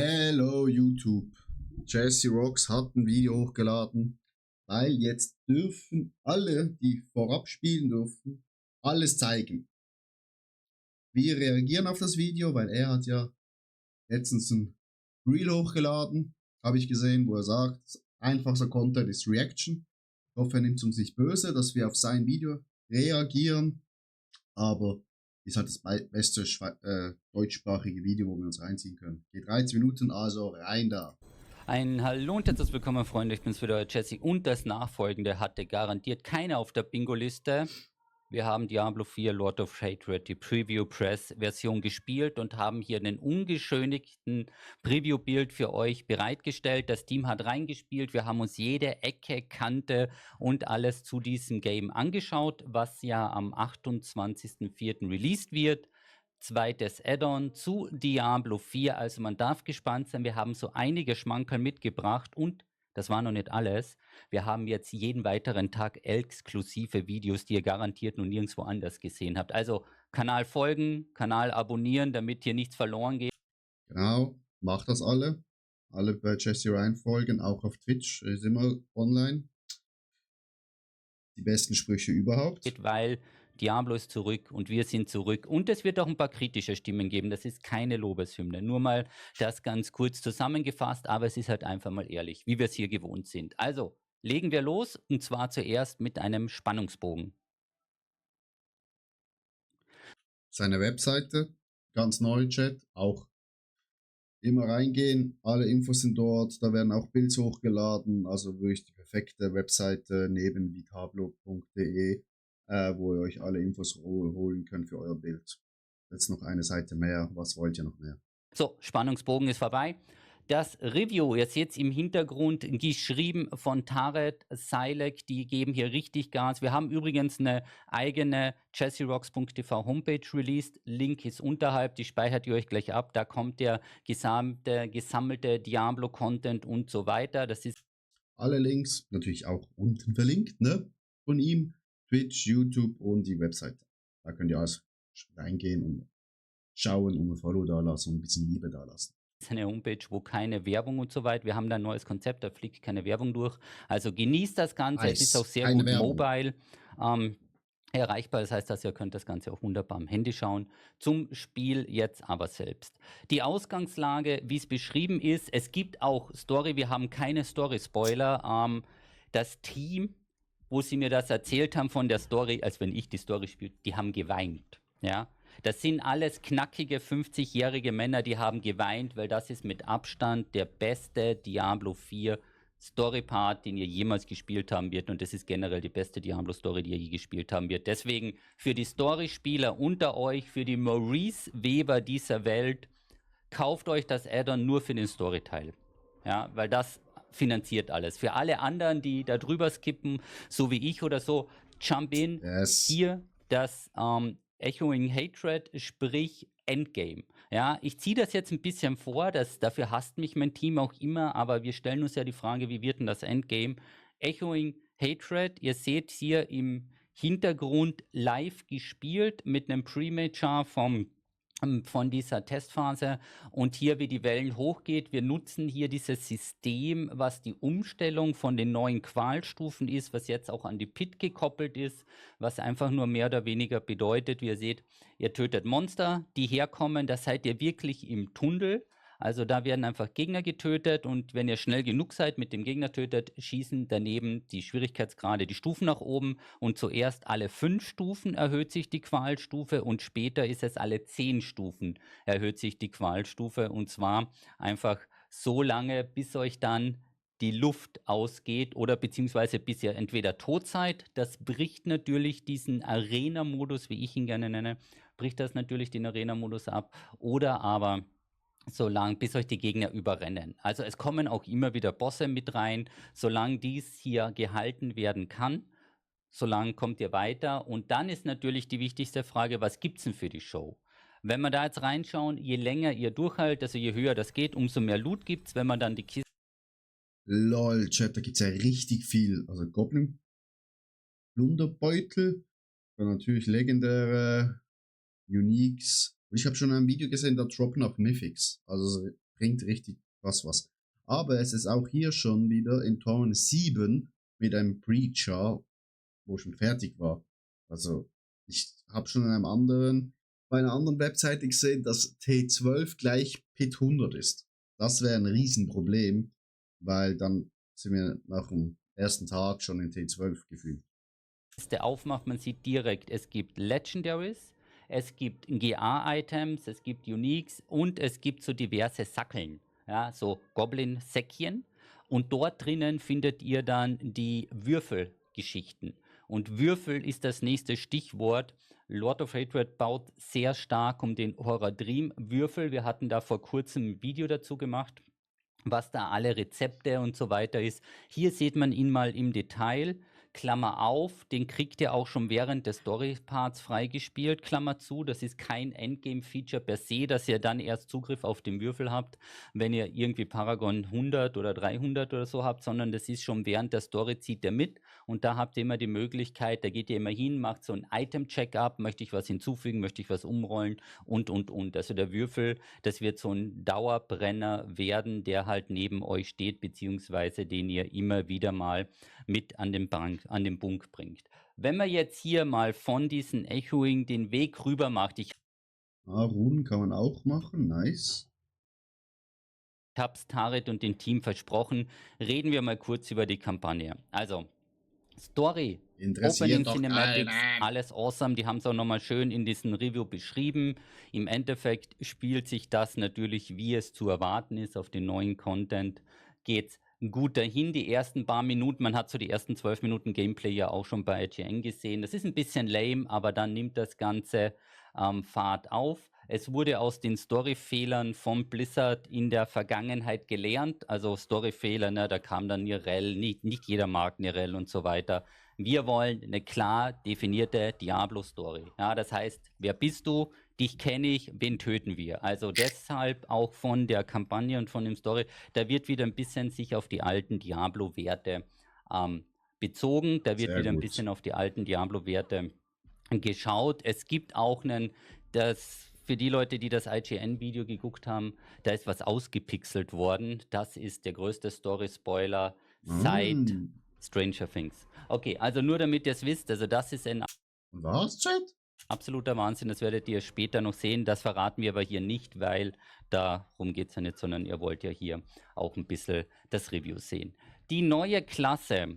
Hello YouTube. Jesse Rocks hat ein Video hochgeladen, weil jetzt dürfen alle, die vorab spielen durften, alles zeigen. Wir reagieren auf das Video, weil er hat ja letztens ein Reel hochgeladen, habe ich gesehen, wo er sagt, einfachster Content ist Reaction. Ich hoffe, er nimmt es uns nicht böse, dass wir auf sein Video reagieren, aber ist halt das beste deutschsprachige Video, wo wir uns reinziehen können. Geht 13 Minuten, also rein da. Ein Hallo und herzlich willkommen, Freunde. Ich bin's wieder, euer Jesse. Und das Nachfolgende hatte garantiert keiner auf der Bingo-Liste. Wir haben Diablo 4 Lord of Hatred, die Preview-Press-Version gespielt und haben hier einen ungeschönigten Preview-Bild für euch bereitgestellt. Das Team hat reingespielt. Wir haben uns jede Ecke, Kante und alles zu diesem Game angeschaut, was ja am 28.04. released wird. Zweites Add-on zu Diablo 4. Also man darf gespannt sein. Wir haben so einige Schmankerl mitgebracht und das war noch nicht alles. Wir haben jetzt jeden weiteren Tag exklusive Videos, die ihr garantiert noch nirgendwo anders gesehen habt. Also Kanal folgen, Kanal abonnieren, damit hier nichts verloren geht. Genau, macht das alle. Alle bei Jesse Ryan folgen, auch auf Twitch, ist immer online. Die besten Sprüche überhaupt. Weil Diablo ist zurück und wir sind zurück. Und es wird auch ein paar kritische Stimmen geben. Das ist keine Lobeshymne. Nur mal das ganz kurz zusammengefasst, aber es ist halt einfach mal ehrlich, wie wir es hier gewohnt sind. Also legen wir los und zwar zuerst mit einem Spannungsbogen. Seine Webseite, ganz neu, Chat, auch immer reingehen, alle Infos sind dort, da werden auch Builds hochgeladen, also wirklich die perfekte Webseite neben vitablo.de, wo ihr euch alle Infos holen könnt für euer Bild. Jetzt noch eine Seite mehr, was wollt ihr noch mehr? So, Spannungsbogen ist vorbei. Das Review, ihr seht es im Hintergrund, geschrieben von Tarek Sailek, die geben hier richtig Gas. Wir haben übrigens eine eigene jesserocks.tv Homepage released. Link ist unterhalb, die speichert ihr euch gleich ab. Da kommt der gesammelte Diablo-Content und so weiter. Das ist alle Links natürlich auch unten verlinkt, ne? Von ihm, Twitch, YouTube und die Webseite. Da könnt ihr alles reingehen und schauen und ein Follow da lassen und ein bisschen Liebe da lassen. Eine Homepage, wo keine Werbung und so weiter. Wir haben da ein neues Konzept, da fliegt keine Werbung durch. Also genießt das Ganze. Nice. Es ist auch sehr Keine gut Werbung. Mobile erreichbar. Das heißt, dass ihr könnt das Ganze auch wunderbar am Handy schauen. Zum Spiel jetzt aber selbst. Die Ausgangslage, wie es beschrieben ist, es gibt auch Story. Wir haben keine Story-Spoiler. Das Team, wo sie mir das erzählt haben von der Story, als wenn ich die Story spiele, die haben geweint. Ja. Das sind alles knackige 50-jährige Männer, die haben geweint, weil das ist mit Abstand der beste Diablo 4 Story-Part, den ihr jemals gespielt haben wird. Und das ist generell die beste Diablo-Story, die ihr je gespielt haben wird. Deswegen für die Story-Spieler unter euch, für die Maurice Weber dieser Welt, kauft euch das Add-on nur für den Story-Teil. Ja, weil das finanziert alles. Für alle anderen, die da drüber skippen, so wie ich oder so, jump in. Yes. Hier das Echoing Hatred, sprich Endgame. Ja, ich ziehe das jetzt ein bisschen vor, dafür hasst mich mein Team auch immer, aber wir stellen uns ja die Frage, wie wird denn das Endgame? Echoing Hatred, ihr seht hier im Hintergrund live gespielt mit einem Pre-Major von dieser Testphase und hier, wie die Wellen hochgeht. Wir nutzen hier dieses System, was die Umstellung von den neuen Qualstufen ist, was jetzt auch an die Pit gekoppelt ist, was einfach nur mehr oder weniger bedeutet, wie ihr seht, ihr tötet Monster, die herkommen, da seid ihr wirklich im Tunnel. Also da werden einfach Gegner getötet und wenn ihr schnell genug seid mit dem Gegner tötet, schießen daneben die Schwierigkeitsgrade, die Stufen nach oben und zuerst alle 5 Stufen erhöht sich die Qualstufe und später ist es alle 10 Stufen erhöht sich die Qualstufe und zwar einfach so lange, bis euch dann die Luft ausgeht oder beziehungsweise bis ihr entweder tot seid. Das bricht natürlich diesen Arena-Modus, wie ich ihn gerne nenne, bricht das natürlich den Arena-Modus ab oder aber solange bis euch die Gegner überrennen. Also es kommen auch immer wieder Bosse mit rein. Solange dies hier gehalten werden kann, solange kommt ihr weiter. Und dann ist natürlich die wichtigste Frage, was gibt es denn für die Show? Wenn wir da jetzt reinschauen, je länger ihr durchhaltet, also je höher das geht, umso mehr Loot gibt es, wenn man dann die Kiste... Lol, Chat, da gibt's ja richtig viel. Also Goblin, Plunderbeutel, dann natürlich legendäre Uniques. Und ich habe schon ein Video gesehen, da droppen auch Mythics. Also bringt richtig was. Aber es ist auch hier schon wieder in Torn 7 mit einem Preacher, wo schon fertig war. Also ich habe schon bei einer anderen Webseite gesehen, dass T12 gleich Pit 100 ist. Das wäre ein Riesenproblem, weil dann sind wir nach dem ersten Tag schon in T12 gefühlt. Liste aufmacht, man sieht direkt, es gibt Legendaries, es gibt GA-Items, es gibt Uniques und es gibt so diverse Sackeln, ja, so Goblin-Säckchen. Und dort drinnen findet ihr dann die Würfelgeschichten. Und Würfel ist das nächste Stichwort. Lord of Hatred baut sehr stark um den Horror Dream Würfel. Wir hatten da vor kurzem ein Video dazu gemacht, was da alle Rezepte und so weiter ist. Hier sieht man ihn mal im Detail. Klammer auf, den kriegt ihr auch schon während des Story-Parts freigespielt, Klammer zu. Das ist kein Endgame-Feature per se, dass ihr dann erst Zugriff auf den Würfel habt, wenn ihr irgendwie Paragon 100 oder 300 oder so habt, sondern das ist schon während der Story, zieht er mit. Und da habt ihr immer die Möglichkeit, da geht ihr immer hin, macht so ein Item-Check-up, möchte ich was hinzufügen, möchte ich was umrollen und. Also der Würfel, das wird so ein Dauerbrenner werden, der halt neben euch steht, beziehungsweise den ihr immer wieder mal mit an den Bunk bringt. Wenn man jetzt hier mal von diesen Echoing den Weg rüber macht, ich Runen kann man auch machen, nice. hab's Tarit und dem Team versprochen, reden wir mal kurz über die Kampagne. Also, Story, Opening Cinematics, alles awesome. Die haben es auch nochmal schön in diesem Review beschrieben. Im Endeffekt spielt sich das natürlich, wie es zu erwarten ist, auf den neuen Content. Geht's gut dahin. Die ersten paar Minuten, man hat so die ersten 12 Minuten Gameplay ja auch schon bei IGN gesehen. Das ist ein bisschen lame, aber dann nimmt das Ganze Fahrt auf. Es wurde aus den Storyfehlern von Blizzard in der Vergangenheit gelernt. Also Storyfehler, ne, da kam dann Nirel, nicht jeder mag Nirel und so weiter. Wir wollen eine klar definierte Diablo-Story. Ja, das heißt, wer bist du? Dich kenne ich, wen töten wir? Also deshalb auch von der Kampagne und von dem Story, da wird wieder ein bisschen sich auf die alten Diablo-Werte bezogen. Da wird Sehr wieder ein gut. bisschen auf die alten Diablo-Werte geschaut. Es gibt auch für die Leute, die das IGN-Video geguckt haben, da ist was ausgepixelt worden. Das ist der größte Story-Spoiler seit Stranger Things. Okay, also nur damit ihr es wisst, also das ist ein Was, Chat? absoluter Wahnsinn, das werdet ihr später noch sehen. Das verraten wir aber hier nicht, weil darum geht es ja nicht, sondern ihr wollt ja hier auch ein bisschen das Review sehen. Die neue Klasse,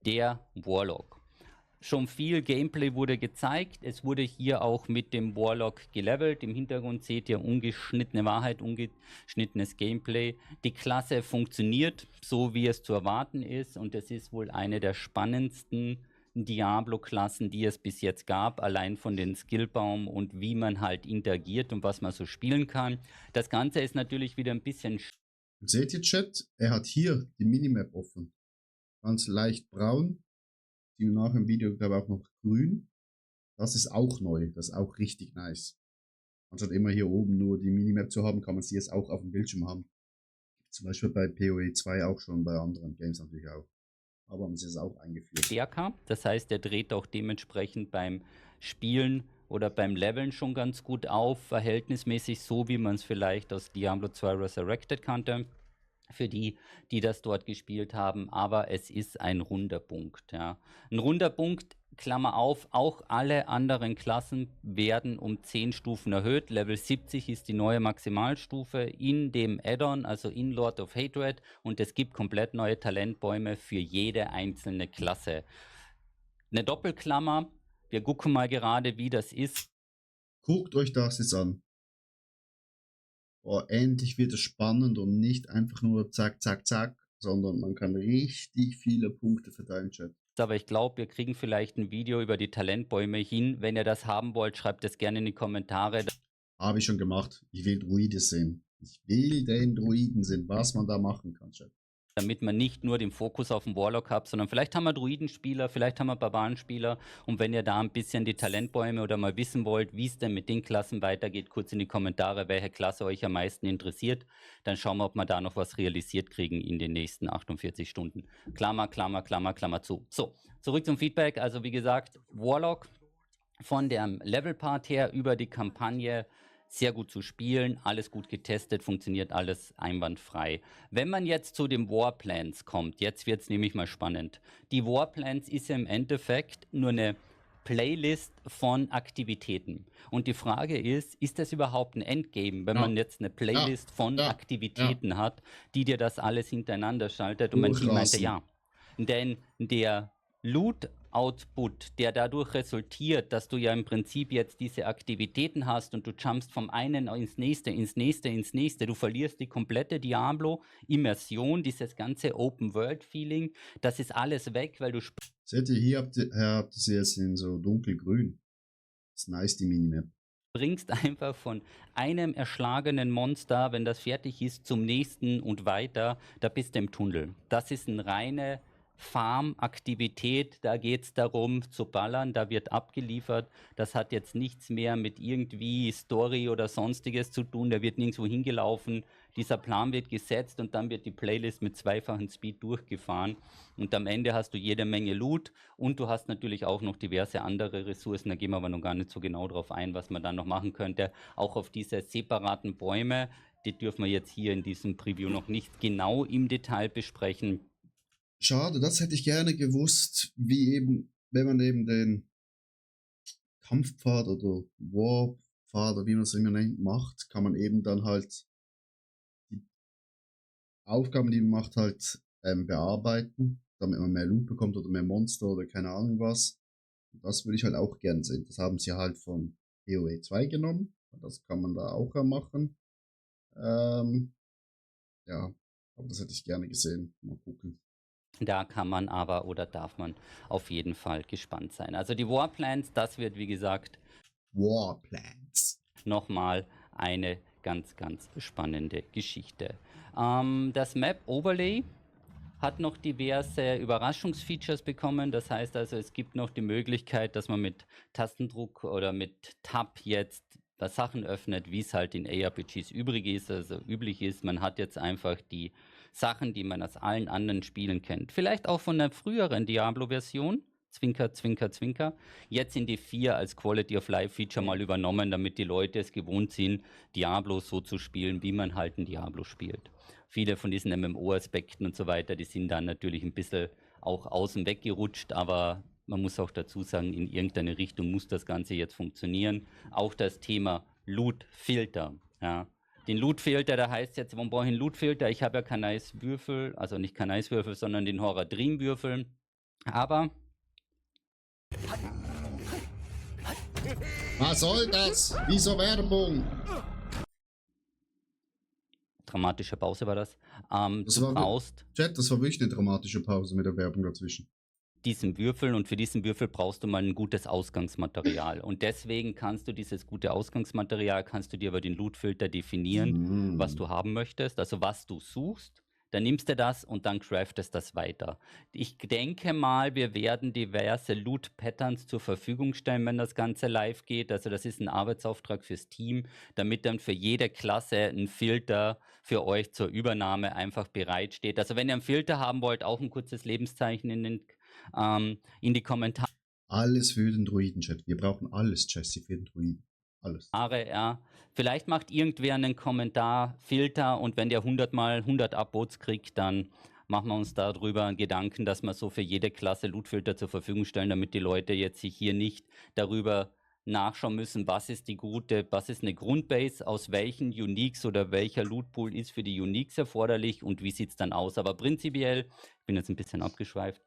der Warlock. Schon viel Gameplay wurde gezeigt. Es wurde hier auch mit dem Warlock gelevelt. Im Hintergrund seht ihr ungeschnittene Wahrheit, ungeschnittenes Gameplay. Die Klasse funktioniert so, wie es zu erwarten ist. Und es ist wohl eine der spannendsten Diablo-Klassen, die es bis jetzt gab. Allein von den Skillbaum und wie man halt interagiert und was man so spielen kann. Das Ganze ist natürlich wieder ein bisschen... Seht ihr, Chat? Er hat hier die Minimap offen. Ganz leicht braun. Die nach im Video, glaube ich, auch noch grün. Das ist auch neu. Das ist auch richtig nice. Anstatt immer hier oben nur die Minimap zu haben, kann man sie jetzt auch auf dem Bildschirm haben. Zum Beispiel bei PoE 2 auch schon, bei anderen Games natürlich auch. Aber haben sie es auch eingeführt. Stärker, das heißt, der dreht auch dementsprechend beim Spielen oder beim Leveln schon ganz gut auf, verhältnismäßig so, wie man es vielleicht aus Diablo 2 Resurrected kannte. Für die, die das dort gespielt haben, aber es ist ein runder Punkt. Ja. Ein runder Punkt, Klammer auf, auch alle anderen Klassen werden um 10 Stufen erhöht. Level 70 ist die neue Maximalstufe in dem Add-on, also in Lord of Hatred, und es gibt komplett neue Talentbäume für jede einzelne Klasse. Eine Doppelklammer, wir gucken mal gerade, wie das ist. Guckt euch das jetzt an. Oh, endlich wird es spannend und nicht einfach nur zack, zack, zack, sondern man kann richtig viele Punkte verteilen, Chat. Aber ich glaube, wir kriegen vielleicht ein Video über die Talentbäume hin. Wenn ihr das haben wollt, schreibt es gerne in die Kommentare. Habe ich schon gemacht. Ich will Druide sehen. Ich will den Druiden sehen, was man da machen kann, Chat. Damit man nicht nur den Fokus auf den Warlock hat, sondern vielleicht haben wir Druidenspieler, vielleicht haben wir Barbarenspieler. Und wenn ihr da ein bisschen die Talentbäume oder mal wissen wollt, wie es denn mit den Klassen weitergeht, kurz in die Kommentare, welche Klasse euch am meisten interessiert. Dann schauen wir, ob wir da noch was realisiert kriegen in den nächsten 48 Stunden. Klammer, Klammer, Klammer, Klammer zu. So, zurück zum Feedback. Also wie gesagt, Warlock von dem Level-Part her über die Kampagne sehr gut zu spielen, alles gut getestet, funktioniert alles einwandfrei. Wenn man jetzt zu den Warplans kommt, jetzt wird es nämlich mal spannend. Die Warplans ist ja im Endeffekt nur eine Playlist von Aktivitäten. Und die Frage ist das überhaupt ein Endgame, wenn man Ja, jetzt eine ja, Playlist von ja, ja. Aktivitäten hat, die dir das alles hintereinander schaltet? Und mein Team meinte Durchrasen. ja. Denn der Loot-Output, der dadurch resultiert, dass du ja im Prinzip jetzt diese Aktivitäten hast und du jumpst vom einen ins nächste, ins nächste, ins nächste, du verlierst die komplette Diablo-Immersion, dieses ganze Open-World-Feeling, das ist alles weg, weil du Seht ihr, hier habt ihr sie jetzt in so dunkelgrün. Das ist nice, die Minimap. springst einfach von einem erschlagenen Monster, wenn das fertig ist, zum nächsten und weiter, da bist du im Tunnel. Das ist eine reine Farm-Aktivität, da geht es darum zu ballern, da wird abgeliefert. Das hat jetzt nichts mehr mit irgendwie Story oder sonstiges zu tun, da wird nirgendwo hingelaufen. Dieser Plan wird gesetzt und dann wird die Playlist mit zweifachen Speed durchgefahren. Und am Ende hast du jede Menge Loot und du hast natürlich auch noch diverse andere Ressourcen. Da gehen wir aber noch gar nicht so genau drauf ein, was man dann noch machen könnte. Auch auf diese separaten Bäume, die dürfen wir jetzt hier in diesem Preview noch nicht genau im Detail besprechen. Schade, das hätte ich gerne gewusst, wie eben, wenn man eben den Kampfpfad oder Warpfad oder wie man es immer nennt, macht, kann man eben dann halt die Aufgaben, die man macht, halt bearbeiten, damit man mehr Loot bekommt oder mehr Monster oder keine Ahnung was. Und das würde ich halt auch gern sehen. Das haben sie halt von WoW 2 genommen. Das kann man da auch machen. Ja, aber das hätte ich gerne gesehen. Mal gucken. Da kann man aber oder darf man auf jeden Fall gespannt sein. Also die Warplans, das wird wie gesagt Warplans. nochmal eine ganz, ganz spannende Geschichte. Das Map Overlay hat noch diverse Überraschungsfeatures bekommen. Das heißt also, es gibt noch die Möglichkeit, dass man mit Tastendruck oder mit Tab jetzt Sachen öffnet, wie es halt in ARPGs üblich ist. Man hat jetzt einfach die Sachen, die man aus allen anderen Spielen kennt. Vielleicht auch von der früheren Diablo-Version. Zwinker, Zwinker, Zwinker. Jetzt in die 4 als Quality of Life Feature mal übernommen, damit die Leute es gewohnt sind, Diablo so zu spielen, wie man halt ein Diablo spielt. Viele von diesen MMO-Aspekten und so weiter, die sind dann natürlich ein bisschen auch außen weggerutscht, aber man muss auch dazu sagen, in irgendeine Richtung muss das Ganze jetzt funktionieren. Auch das Thema Loot-Filter. Ja. Den Loot-Filter, da heißt jetzt, warum brauche ich einen Loot-Filter? Ich habe ja Kanais-Würfel, also nicht Kanais-Würfel, sondern den Horror-Dream-Würfel. Aber Was soll das? Wieso Werbung? dramatische Pause war das. Das Du war, brauchst Chat, das war wirklich eine dramatische Pause mit der Werbung dazwischen. diesen Würfel und für diesen Würfel brauchst du mal ein gutes Ausgangsmaterial. Und deswegen kannst du dieses gute Ausgangsmaterial, kannst du dir über den Loot-Filter definieren, was du haben möchtest, also was du suchst. Dann nimmst du das und dann craftest das weiter. Ich denke mal, wir werden diverse Loot-Patterns zur Verfügung stellen, wenn das Ganze live geht. Also das ist ein Arbeitsauftrag fürs Team, damit dann für jede Klasse ein Filter für euch zur Übernahme einfach bereitsteht. Also wenn ihr einen Filter haben wollt, auch ein kurzes Lebenszeichen in die Kommentare. Alles für den Druiden-Chat. Wir brauchen alles, Jesse, für den Druiden. Alles. Ja. Vielleicht macht irgendwer einen Kommentar, Filter und wenn der 100 mal 100 Upvotes kriegt, dann machen wir uns darüber Gedanken, dass wir so für jede Klasse Lootfilter zur Verfügung stellen, damit die Leute jetzt sich hier nicht darüber nachschauen müssen, was ist eine Grundbase, aus welchen Uniques oder welcher Lootpool ist für die Uniques erforderlich und wie sieht es dann aus. Aber prinzipiell, ich bin jetzt ein bisschen abgeschweift,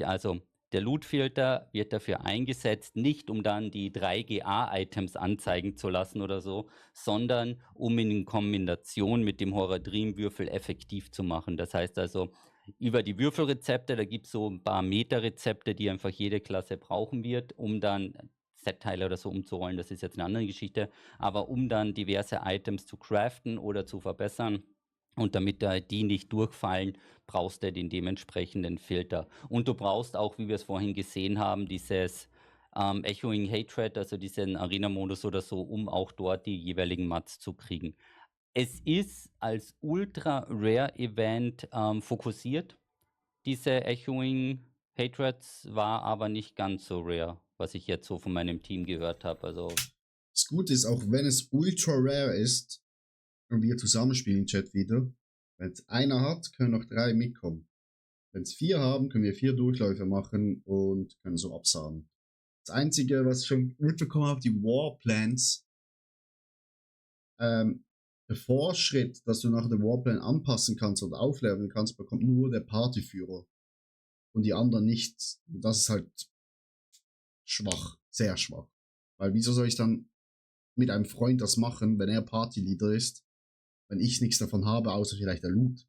also der Loot-Filter wird dafür eingesetzt, nicht um dann die 3GA-Items anzeigen zu lassen oder so, sondern um in Kombination mit dem Horror-Dream-Würfel effektiv zu machen. Das heißt also, über die Würfelrezepte, da gibt es so ein paar Meta-Rezepte, die einfach jede Klasse brauchen wird, um dann Set-Teile oder so umzurollen, das ist jetzt eine andere Geschichte, aber um dann diverse Items zu craften oder zu verbessern und damit die nicht durchfallen, brauchst du den dementsprechenden Filter. Und du brauchst auch, wie wir es vorhin gesehen haben, dieses Echoing Hatred, also diesen Arena-Modus oder so, um auch dort die jeweiligen Mats zu kriegen. Es ist als Ultra-Rare-Event fokussiert. Diese Echoing Hatreds war aber nicht ganz so rare, was ich jetzt so von meinem Team gehört habe. Also Das Gute ist, auch wenn es ultra rare ist, und wir zusammenspielen im Chat wieder, wenn es einer hat, können noch 3 mitkommen. Wenn es 4 haben, können wir 4 Durchläufe machen und können so absagen. Das Einzige, was ich schon mitbekommen habe, die Warplans, der Vorschritt, dass du nach dem Warplan anpassen kannst oder aufleveln kannst, bekommt nur der Partyführer und die anderen nicht. Das ist halt schwach, sehr schwach. Weil wieso soll ich dann mit einem Freund das machen, wenn er Partyleader ist, wenn ich nichts davon habe, außer vielleicht der Loot.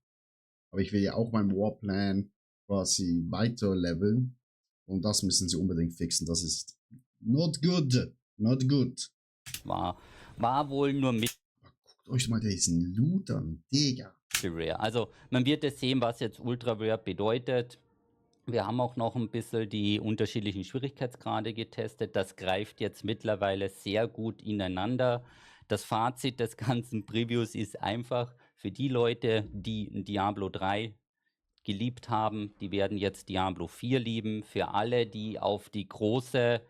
Aber ich will ja auch meinen Warplan quasi weiter leveln und das müssen sie unbedingt fixen. Das ist not good, not good. War wohl nur mit. Guckt euch mal diesen Loot an, Digga. Rare. Also man wird es sehen, was jetzt Ultra Rare bedeutet. Wir haben auch noch ein bisschen die unterschiedlichen Schwierigkeitsgrade getestet. Das greift jetzt mittlerweile sehr gut ineinander. Das Fazit des ganzen Previews ist einfach, für die Leute, die Diablo 3 geliebt haben, die werden jetzt Diablo 4 lieben. Für alle, die auf die große,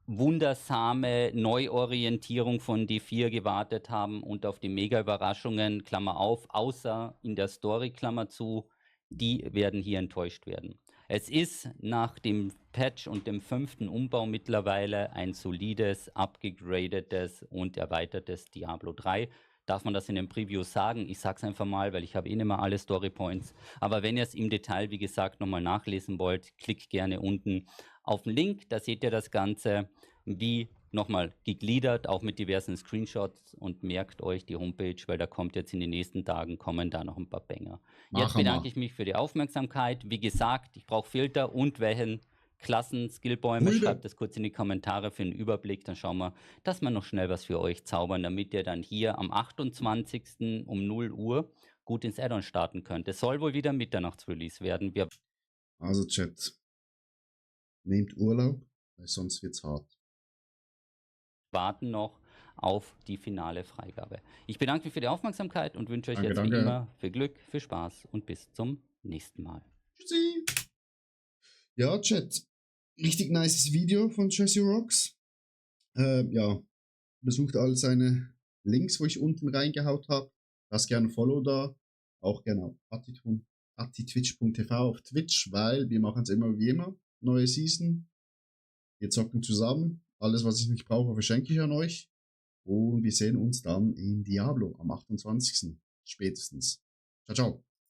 wundersame Neuorientierung von D4 gewartet haben und auf die Mega-Überraschungen, Klammer auf, außer in der Story, Klammer zu, die werden hier enttäuscht werden. Es ist nach dem Patch und dem 5. Umbau mittlerweile ein solides, abgegradetes und erweitertes Diablo 3. Darf man das in den Previews sagen? Ich sage es einfach mal, weil ich habe eh nicht mehr alle Storypoints. Aber wenn ihr es im Detail, wie gesagt, nochmal nachlesen wollt, klickt gerne unten auf den Link. Da seht ihr das Ganze wie nochmal gegliedert, auch mit diversen Screenshots und merkt euch die Homepage, weil da kommt jetzt in den nächsten Tagen, kommen da noch ein paar Banger. Jetzt bedanke ich mich für die Aufmerksamkeit. Wie gesagt, ich brauche Filter und welchen Klassen, Skillbäume, schreibt das kurz in die Kommentare für einen Überblick, dann schauen wir, dass wir noch schnell was für euch zaubern, damit ihr dann hier am 28. um 0 Uhr gut ins Add-on starten könnt. Es soll wohl wieder Mitternachtsrelease werden. Wir Also Chat, nehmt Urlaub, weil sonst wird's hart. warten noch auf die finale Freigabe. Ich bedanke mich für die Aufmerksamkeit und wünsche euch Danke, jetzt danke. wie immer viel Glück, viel Spaß und bis zum nächsten Mal. Tschüssi. Ja, Chat. Richtig nices Video von Jesse Rocks. Ja, besucht all seine Links, wo ich unten reingehaut habe. Lasst gerne ein Follow da. Auch gerne auf attitwitch.tv auf Twitch, weil wir machen es immer wie immer. Neue Season. Wir zocken zusammen. Alles, was ich nicht brauche, verschenke ich an euch. Und wir sehen uns dann in Diablo am 28. spätestens. Ciao, ciao.